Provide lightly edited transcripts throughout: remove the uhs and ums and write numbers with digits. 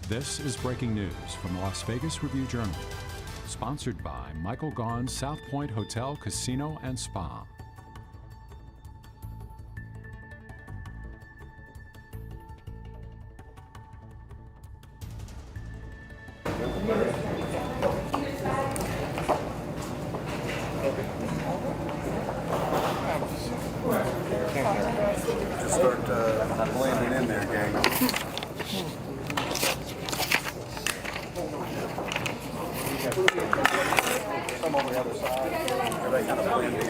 This is breaking news from the Las Vegas Review-Journal, sponsored by Michael Gaughan's South Point Hotel, Casino, and Spa. Just start blending in there, gang. Some on the other side. Everybody kind of blend in.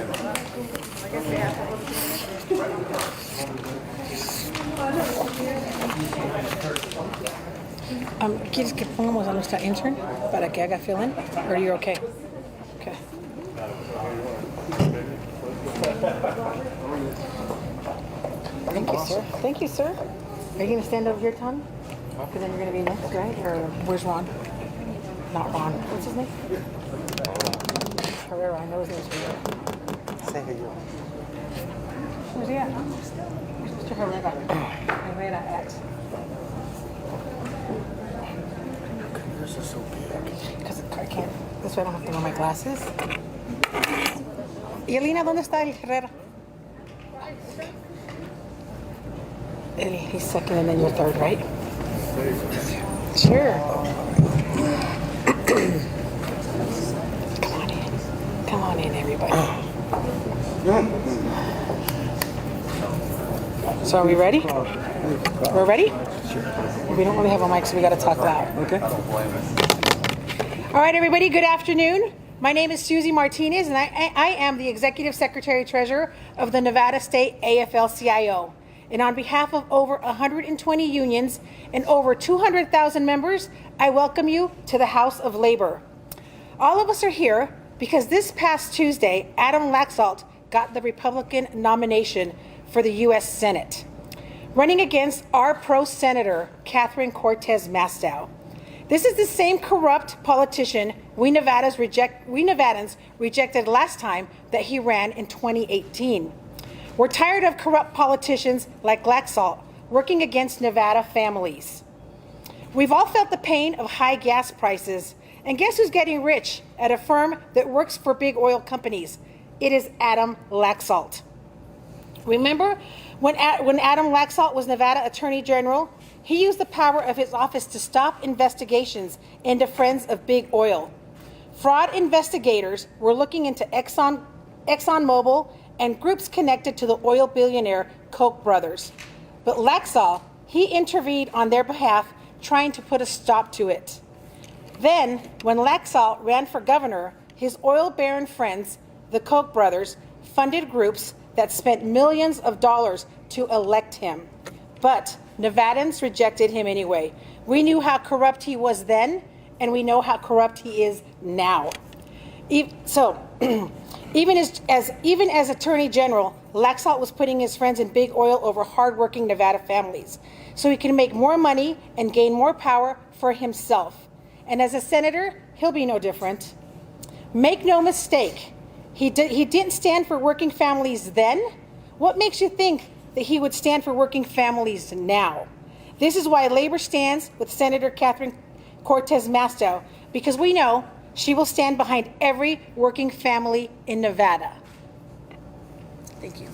¿Quieres que pongamos a nuestra intern para que haga fill in? Or you're okay? Okay. Thank you, sir. Thank you, sir. Are you going to stand over here, Tom? Because then you're going to be next, right? Or where's Ron? Not Ron. What's his name? Herrera. I know his name's Herrera. Say who you are. Where's he at? Mr. Herrera. Herrera at. This is so big. Because I can't. That's why I don't have to wear my glasses. ¿Y Elena, dónde está el Herrera? He's second and then you're third, right? Sure. Come on in. Come on in, everybody. So are we ready? We're ready? Sure. We don't really have a mic, so we got to talk loud. Okay. All right, everybody, good afternoon. My name is Susie Martinez, and I am the Executive Secretary-Treasurer of the Nevada State AFL-CIO. And on behalf of over 120 unions and over 200,000 members, I welcome you to the House of Labor. All of us are here because this past Tuesday, Adam Laxalt got the Republican nomination for the U.S. Senate, running against our pro-senator, Catherine Cortez Masto. This is the same corrupt politician we Nevadans rejected last time that he ran in 2018. We're tired of corrupt politicians like Laxalt working against Nevada families. We've all felt the pain of high gas prices, and guess who's getting rich at a firm that works for big oil companies? It is Adam Laxalt. Remember when Adam Laxalt was Nevada Attorney General? He used the power of his office to stop investigations into friends of big oil. Fraud investigators were looking into ExxonMobil and groups connected to the oil billionaire Koch brothers. But Laxalt, he intervened on their behalf, trying to put a stop to it. Then, when Laxalt ran for governor, his oil baron friends, the Koch brothers, funded groups that spent millions of dollars to elect him. But Nevadans rejected him anyway. We knew how corrupt he was then, and we know how corrupt he is now. Even as Attorney General, Laxalt was putting his friends in big oil over hardworking Nevada families, so he can make more money and gain more power for himself. And as a senator, he'll be no different. Make no mistake, he didn't stand for working families then. What makes you think that he would stand for working families now? This is why Labor stands with Senator Catherine Cortez Masto, because we know she will stand behind every working family in Nevada. Thank you.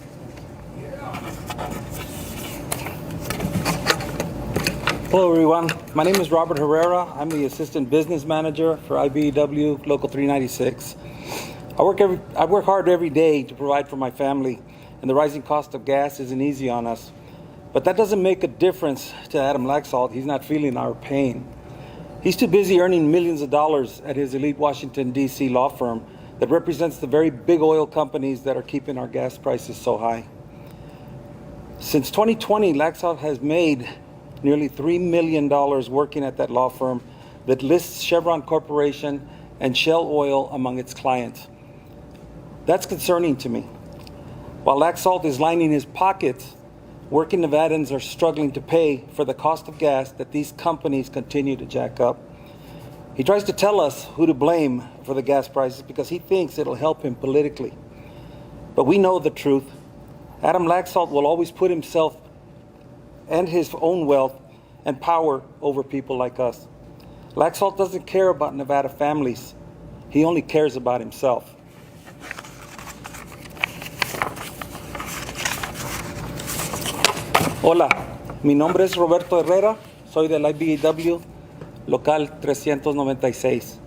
Hello, everyone. My name is Robert Herrera. I'm the Assistant Business Manager for IBEW Local 396. I work hard every day to provide for my family, and the rising cost of gas isn't easy on us. But that doesn't make a difference to Adam Laxalt. He's not feeling our pain. He's too busy earning millions of dollars at his elite Washington, D.C. law firm that represents the very big oil companies that are keeping our gas prices so high. Since 2020, Laxalt has made nearly $3 million working at that law firm that lists Chevron Corporation and Shell Oil among its clients. That's concerning to me. While Laxalt is lining his pockets, working Nevadans are struggling to pay for the cost of gas that these companies continue to jack up. He tries to tell us who to blame for the gas prices because he thinks it'll help him politically. But we know the truth. Adam Laxalt will always put himself and his own wealth and power over people like us. Laxalt doesn't care about Nevada families. He only cares about himself. Hola, mi nombre es Roberto Herrera, soy del IBEW local 396.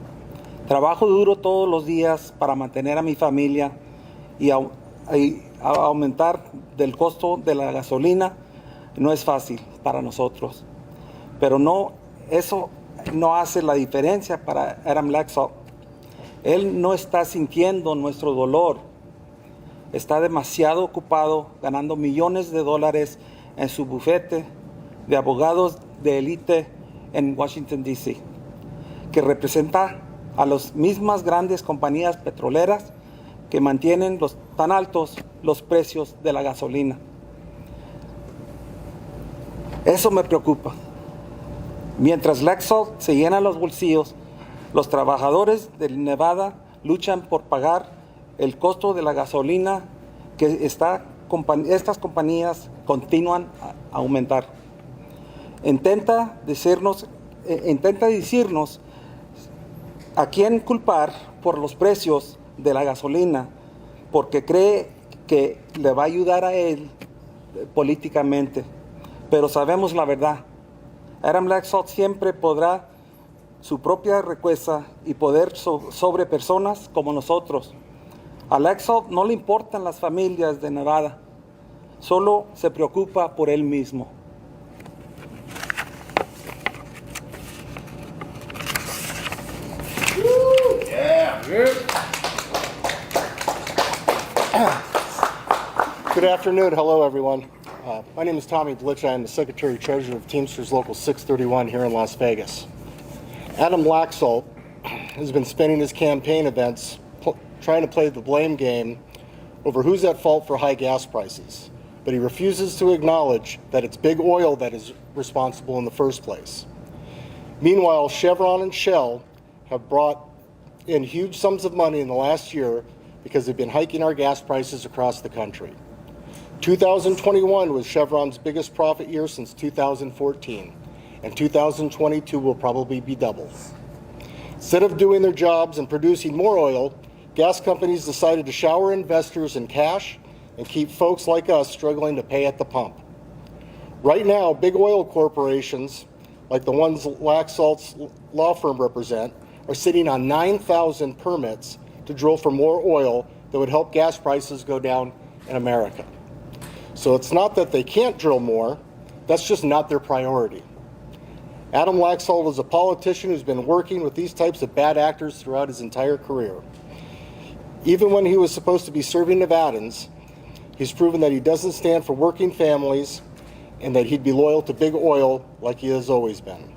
Trabajo duro todos los días para mantener a mi familia y aumentar del costo de la gasolina no es fácil para nosotros. Pero eso no hace la diferencia para Adam Laxalt. Él no está sintiendo nuestro dolor. Está demasiado ocupado ganando millones de dólares en su bufete de abogados de élite en Washington, D.C., que representa a las mismas grandes compañías petroleras que mantienen tan altos los precios de la gasolina. Eso me preocupa. Mientras Laxalt se llena los bolsillos, los trabajadores de Nevada luchan por pagar el costo de la gasolina que estas compañías continúan a aumentar. Intenta decirnos a quién culpar por los precios de la gasolina, porque cree que le va a ayudar a él políticamente. Pero sabemos la verdad. Adam Laxalt siempre podrá su propia riqueza y poder sobre personas como nosotros. A Laxalt no le importan las familias de Nevada, solo se preocupa por él mismo. Good afternoon. Hello, everyone. My name is Tommy Blitch. I am the Secretary-Treasurer of Teamsters Local 631 here in Las Vegas. Adam Laxalt has been spending his campaign events trying to play the blame game over who's at fault for high gas prices, but he refuses to acknowledge that it's big oil that is responsible in the first place. Meanwhile, Chevron and Shell have brought in huge sums of money in the last year because they've been hiking our gas prices across the country. 2021 was Chevron's biggest profit year since 2014, and 2022 will probably be double. Instead of doing their jobs and producing more oil, gas companies decided to shower investors in cash and keep folks like us struggling to pay at the pump. Right now, big oil corporations, like the ones Laxalt's law firm represent, are sitting on 9,000 permits to drill for more oil that would help gas prices go down in America. So it's not that they can't drill more, that's just not their priority. Adam Laxalt is a politician who's been working with these types of bad actors throughout his entire career. Even when he was supposed to be serving Nevadans, he's proven that he doesn't stand for working families and that he'd be loyal to big oil like he has always been.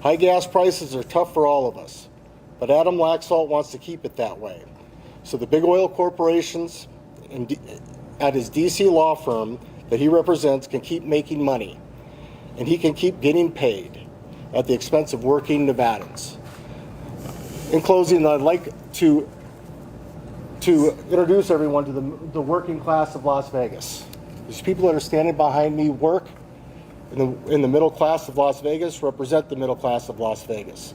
High gas prices are tough for all of us, but Adam Laxalt wants to keep it that way. So the big oil corporations at his DC law firm that he represents can keep making money, and he can keep getting paid at the expense of working Nevadans. In closing, I'd like to introduce everyone to the working class of Las Vegas. These people that are standing behind me work in the middle class of Las Vegas, represent the middle class of Las Vegas.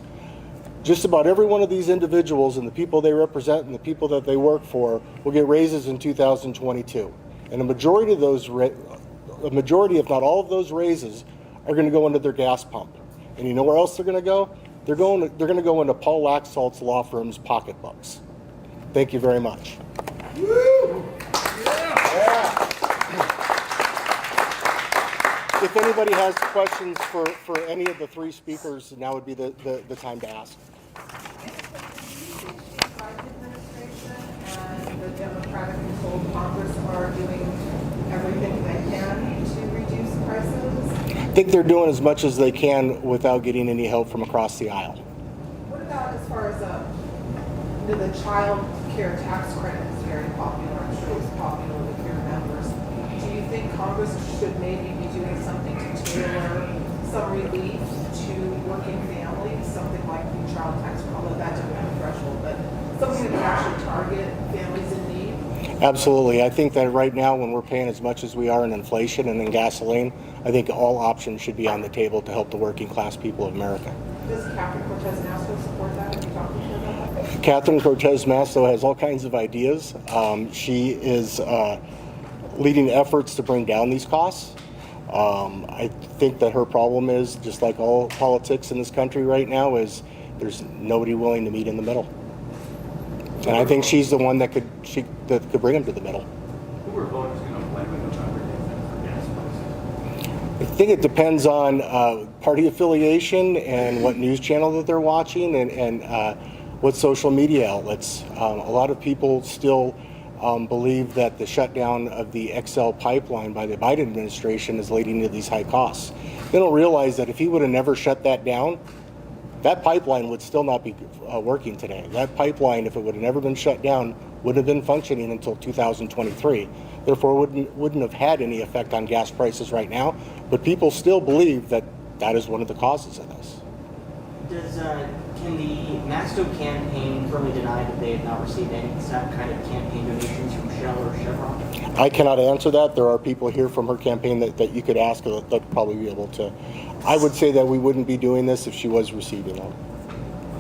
Just about every one of these individuals and the people they represent and the people that they work for will get raises in 2022. And a majority, if not all of those raises, are going to go into their gas pump. And you know where else they're going to go? They're going to go into Paul Laxalt's law firm's pocketbooks. Thank you very much. If anybody has questions for any of the three speakers, now would be the time to ask. And the Democratic-controlled Congress are doing everything they can to reduce prices? I think they're doing as much as they can without getting any help from across the aisle. What about as far as the child care tax credit is very popular. I'm sure it's popular with your members. Do you think Congress should maybe be doing something to tailor some relief to working families, something like the child tax credit, although that doesn't have a threshold, but something that would actually target families in need? Absolutely. I think that right now, when we're paying as much as we are in inflation and in gasoline, I think all options should be on the table to help the working class people of America. Does Catherine Cortez Masto support that? Have you talked to her about that? Catherine Cortez Masto has all kinds of ideas. She is leading efforts to bring down these costs. I think that her problem is, just like all politics in this country right now, is there's nobody willing to meet in the middle. And I think she's the one that could bring them to the middle. Who are voters going to blame in November, do you think, for gas prices? I think it depends on party affiliation and what news channel that they're watching and what social media outlets. A lot of people still believe that the shutdown of the XL pipeline by the Biden administration is leading to these high costs. They don't realize that if he would have never shut that down, that pipeline would still not be working today. That pipeline, if it would have never been shut down, would have been functioning until 2023. Therefore, wouldn't have had any effect on gas prices right now. But people still believe that that is one of the causes of this. Can the Masto campaign firmly deny that they have not received any kind of campaign donations from Shell or Chevron? I cannot answer that. There are people here from her campaign that you could ask that would probably be able to. I would say that we wouldn't be doing this if she was receiving them.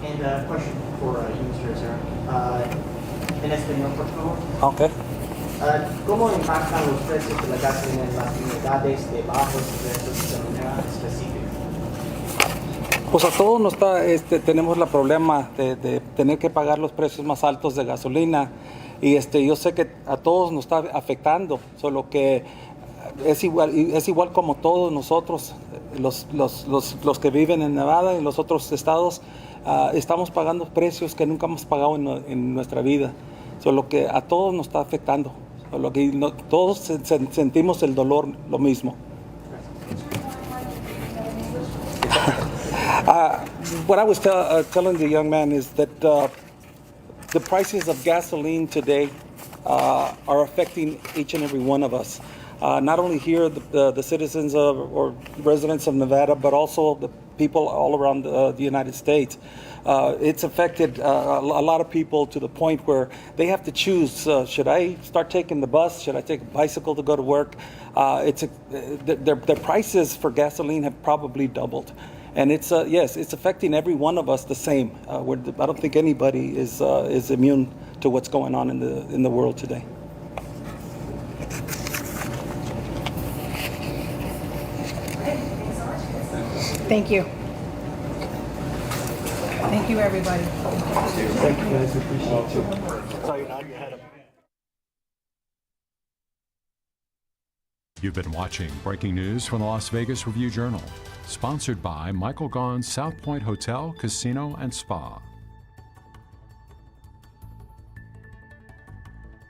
And a question for you, Mr. Azar. En español, por favor. Okay. ¿Cómo impactan los precios de la gasolina en las unidades de bajos ingresos de manera específica? Pues a todos nos está, tenemos el problema de tener que pagar los precios más altos de gasolina y yo sé que a todos nos está afectando, solo que es igual como todos nosotros, los que viven en Nevada y los otros estados, estamos pagando precios que nunca hemos pagado en nuestra vida, solo que a todos nos está afectando, solo que todos sentimos el dolor lo mismo. What I was telling the young man is that the prices of gasoline today are affecting each and every one of us. Not only here, the citizens or residents of Nevada, but also the people all around the United States. It's affected a lot of people to the point where they have to choose, should I start taking the bus? Should I take a bicycle to go to work? Their prices for gasoline have probably doubled. And it's affecting every one of us the same. I don't think anybody is immune to what's going on in the world today. Thank you. Thank you, everybody. Thank you guys, appreciate you. You've been watching breaking news from the Las Vegas Review-Journal, sponsored by Michael Gaughan's South Point Hotel, Casino, and Spa.